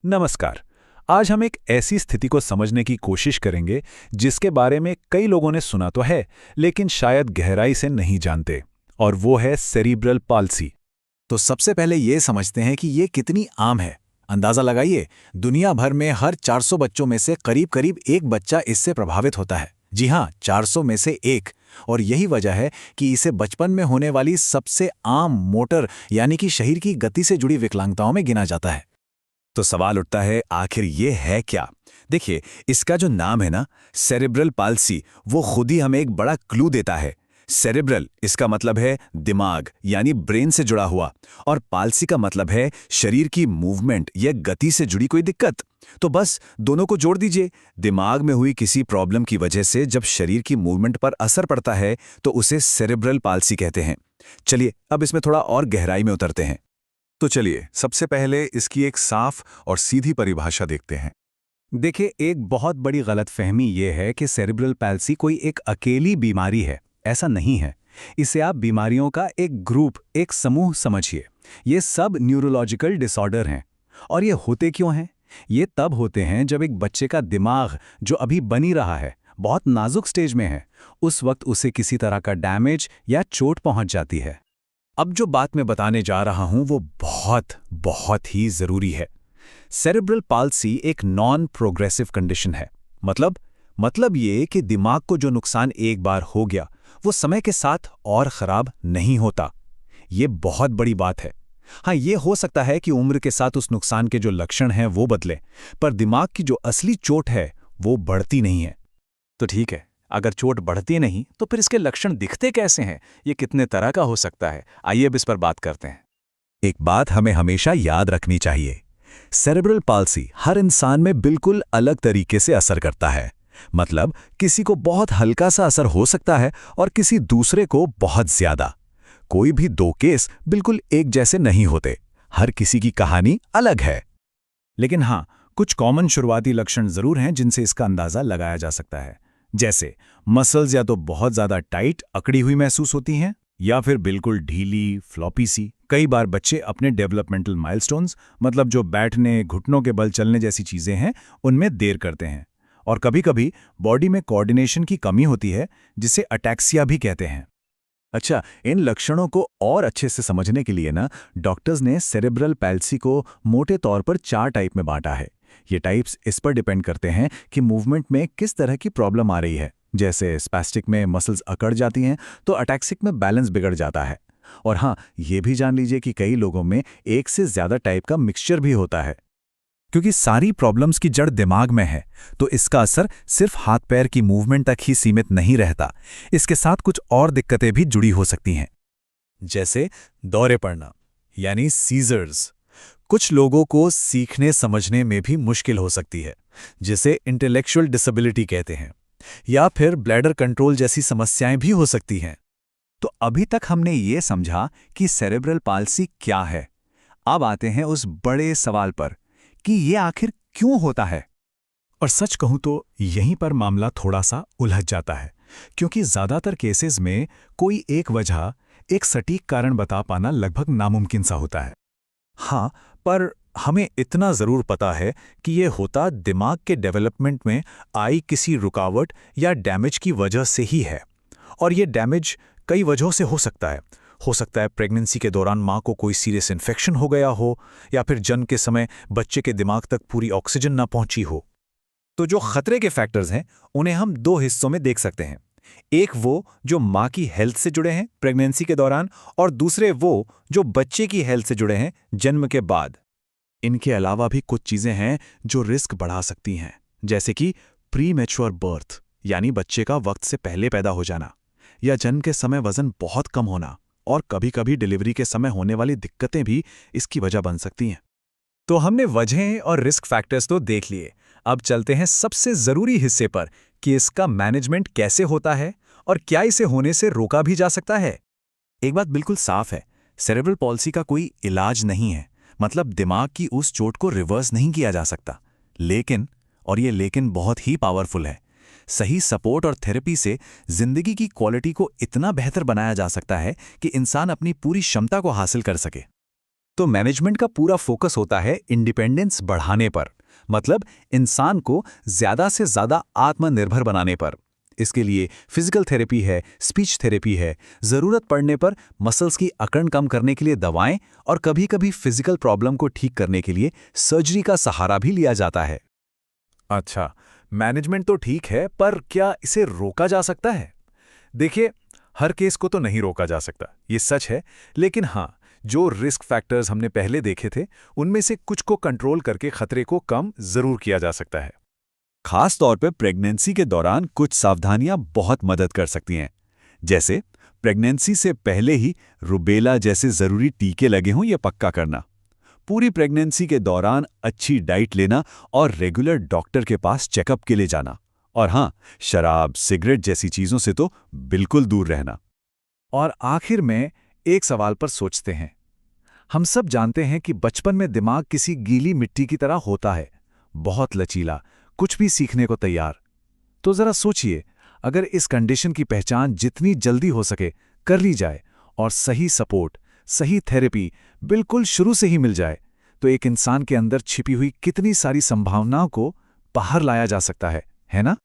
नमस्कार। आज हम एक ऐसी स्थिति को समझने की कोशिश करेंगे जिसके बारे में कई लोगों ने सुना तो है, लेकिन शायद गहराई से नहीं जानते। और वो है सेरिब्रल पाल्सी। तो सबसे पहले ये समझते हैं कि ये कितनी आम है। अंदाज़ा लगाइए, दुनिया भर में हर 400 बच्चों में से करीब करीब एक बच्चा इससे प्रभावित होता है। जी हाँ, 400 में से एक। और यही वजह है कि इसे बचपन में होने वाली सबसे आम मोटर यानी कि शरीर की गति से जुड़ी विकलांगताओं में गिना जाता है। तो सवाल उठता है, आखिर ये है क्या? देखिए, इसका जो नाम है ना, सेरेब्रल पाल्सी, वो खुद ही हमें एक बड़ा क्लू देता है। सेरेब्रल इसका मतलब है दिमाग यानी ब्रेन से जुड़ा हुआ, और पाल्सी का मतलब है शरीर की मूवमेंट या गति से जुड़ी कोई दिक्कत। तो बस दोनों को जोड़ दीजिए। दिमाग में हुई किसी प्रॉब्लम की वजह से जब शरीर की मूवमेंट पर असर पड़ता है तो उसे सेरेब्रल पाल्सी कहते हैं। चलिए अब इसमें थोड़ा और गहराई में उतरते हैं। तो चलिए सबसे पहले इसकी एक साफ और सीधी परिभाषा देखते हैं। देखिए, एक बहुत बड़ी गलतफहमी ये है कि सेरिब्रल पैल्सी कोई एक अकेली बीमारी है। ऐसा नहीं है। इसे आप बीमारियों का एक ग्रुप, एक समूह समझिए। ये सब न्यूरोलॉजिकल डिसऑर्डर हैं। और ये होते क्यों हैं? ये तब होते हैं जब एक बच्चे का दिमाग, जो अभी बनी रहा है, बहुत नाजुक स्टेज में है, उस वक्त उसे किसी तरह का डैमेज या चोट पहुंच जाती है। अब जो बात मैं बताने जा रहा हूं वो बहुत बहुत ही जरूरी है। सेरेब्रल पाल्सी एक नॉन प्रोग्रेसिव कंडीशन है। मतलब ये कि दिमाग को जो नुकसान एक बार हो गया वो समय के साथ और खराब नहीं होता। ये बहुत बड़ी बात है। हाँ, ये हो सकता है कि उम्र के साथ उस नुकसान के जो लक्षण हैं वो बदले, पर दिमाग की जो असली चोट है वो बढ़ती नहीं है। तो ठीक है, अगर चोट बढ़ती नहीं तो फिर इसके लक्षण दिखते कैसे हैं? ये कितने तरह का हो सकता है? आइए अब इस पर बात करते हैं। एक बात हमें हमेशा याद रखनी चाहिए, सेरेब्रल पाल्सी हर इंसान में बिल्कुल अलग तरीके से असर करता है। मतलब किसी को बहुत हल्का सा असर हो सकता है और किसी दूसरे को बहुत ज्यादा। कोई भी दो केस बिल्कुल एक जैसे नहीं होते। हर किसी की कहानी अलग है। लेकिन हाँ, कुछ कॉमन शुरुआती लक्षण जरूर हैं जिनसे इसका अंदाजा लगाया जा सकता है। जैसे मसल्स या तो बहुत ज्यादा टाइट, अकड़ी हुई महसूस होती हैं, या फिर बिल्कुल ढीली, फ्लॉपी सी। कई बार बच्चे अपने डेवलपमेंटल माइलस्टोन्स, मतलब जो बैठने, घुटनों के बल चलने जैसी चीजें हैं, उनमें देर करते हैं। और कभी-कभी बॉडी में कोऑर्डिनेशन की कमी होती है, जिसे अटैक्सिया भी कहते हैं। अच्छा, इन लक्षणों को और अच्छे से समझने के लिए ना, डॉक्टर्स ने सेरेब्रल पैल्सी को मोटे तौर पर 4 टाइप में बांटा है। ये टाइप्स इस पर डिपेंड करते हैं कि मूवमेंट में किस तरह की प्रॉब्लम आ रही है। जैसे स्पैस्टिक में मसल्स अकड़ जाती हैं तो अटैक्सिक में बैलेंस बिगड़ जाता है। और हाँ, ये भी जान लीजिए कि कई लोगों में एक से ज्यादा टाइप का मिक्सचर भी होता है। क्योंकि सारी प्रॉब्लम्स की जड़ दिमाग में है, तो इसका असर सिर्फ हाथ पैर की मूवमेंट तक ही सीमित नहीं रहता। इसके साथ कुछ और दिक्कतें भी जुड़ी हो सकती हैं, जैसे दौरे पड़ना यानी सीजर्स। कुछ लोगों को सीखने समझने में भी मुश्किल हो सकती है, जिसे इंटेलेक्चुअल डिसेबिलिटी कहते हैं। या फिर ब्लैडर कंट्रोल जैसी समस्याएं भी हो सकती हैं। तो अभी तक हमने ये समझा कि सेरेब्रल पाल्सी क्या है। अब आते हैं उस बड़े सवाल पर कि ये आखिर क्यों होता है। और सच कहूं तो यहीं पर मामला थोड़ा सा उलझ जाता है, क्योंकि ज्यादातर केसेस में कोई एक वजह, एक सटीक कारण बता पाना लगभग नामुमकिन सा होता है। हाँ, पर हमें इतना जरूर पता है कि ये होता दिमाग के डेवलपमेंट में आई किसी रुकावट या डैमेज की वजह से ही है। और ये डैमेज कई वजहों से हो सकता है। हो सकता है प्रेगनेंसी के दौरान माँ को कोई सीरियस इन्फेक्शन हो गया हो, या फिर जन्म के समय बच्चे के दिमाग तक पूरी ऑक्सीजन ना पहुंची हो। तो जो खतरे के फैक्टर्स हैं उन्हें हम 2 हिस्सों में देख सकते हैं। एक वो जो माँ की हेल्थ से जुड़े हैं प्रेगनेंसी के दौरान, और दूसरे वो जो बच्चे की हेल्थ से जुड़े हैं जन्म के बाद। इनके अलावा भी कुछ चीजें हैं जो रिस्क बढ़ा सकती हैं, जैसे कि प्री मैच्योर बर्थ यानी बच्चे का वक्त से पहले पैदा हो जाना, या जन्म के समय वजन बहुत कम होना, और कभी-कभी डिलीवरी के समय होने वाली दिक्कतें भी इसकी वजह बन सकती हैं। तो हमने वजहें और रिस्क फैक्टर्स तो देख लिए। अब चलते हैं सबसे जरूरी हिस्से पर कि इसका मैनेजमेंट कैसे होता है और क्या इसे होने से रोका भी जा सकता है। एक बात बिल्कुल साफ है, सेरेब्रल पॉल्सी का कोई इलाज नहीं है। मतलब दिमाग की उस चोट को रिवर्स नहीं किया जा सकता। लेकिन, और ये लेकिन बहुत ही पावरफुल है, सही सपोर्ट और थेरेपी से जिंदगी की क्वालिटी को इतना बेहतर बनाया जा सकता है कि इंसान अपनी पूरी क्षमता को हासिल कर सके। तो मैनेजमेंट का पूरा फोकस होता है इंडिपेंडेंस बढ़ाने पर, मतलब इंसान को ज़्यादा से ज़्यादा आत्मनिर्भर बनाने पर। इसके लिए फिजिकल थेरेपी है, स्पीच थेरेपी है, ज़रूरत पड़ने पर मसल्स की अकड़ कम करने के लिए दवाएं और कभी-कभी फिजिकल प्रॉब्लम को ठीक करने के लिए सर्जरी का सहारा भी लिया जाता है। अच्छा, मैनेजमेंट तो ठीक है, पर क्या इसे रोका जा सकता है? देखिए, हर केस को तो नहीं रोका जा सकता, ये सच है, लेकिन हाँ, जो रिस्क फैक्टर्स हमने पहले देखे थे, उनमें से कुछ को कंट्रोल करके खतरे को कम जरूर किया जा सकता है। खास तौर पे प्रेगनेंसी के दौरान कुछ सावधानियां बहुत मदद कर सकती हैं, जैसे प्रेगनेंसी से पहले ही रुबेला जैसे ज़रूरी टीके लगे हों, ये पक्का करना। पूरी प्रेगनेंसी के दौरान अच्छी डाइट लेना और रेगुलर डॉक्टर के पास चेकअप के लिए जाना। और हाँ, शराब, सिगरेट जैसी चीज़ों से तो बिल्कुल दूर रहना। और आखिर में एक सवाल पर सोचते हैं। हम सब जानते हैं कि बचपन में दिमाग किसी गीली मिट्टी की तरह होता है, बहुत लचीला, कुछ भी सीखने को तैयार। तो जरा सोचिए, अगर इस कंडीशन की पहचान जितनी जल्दी हो सके कर ली जाए और सही सपोर्ट, सही थेरेपी बिल्कुल शुरू से ही मिल जाए, तो एक इंसान के अंदर छिपी हुई कितनी सारी संभावनाओं को बाहर लाया जा सकता है ना?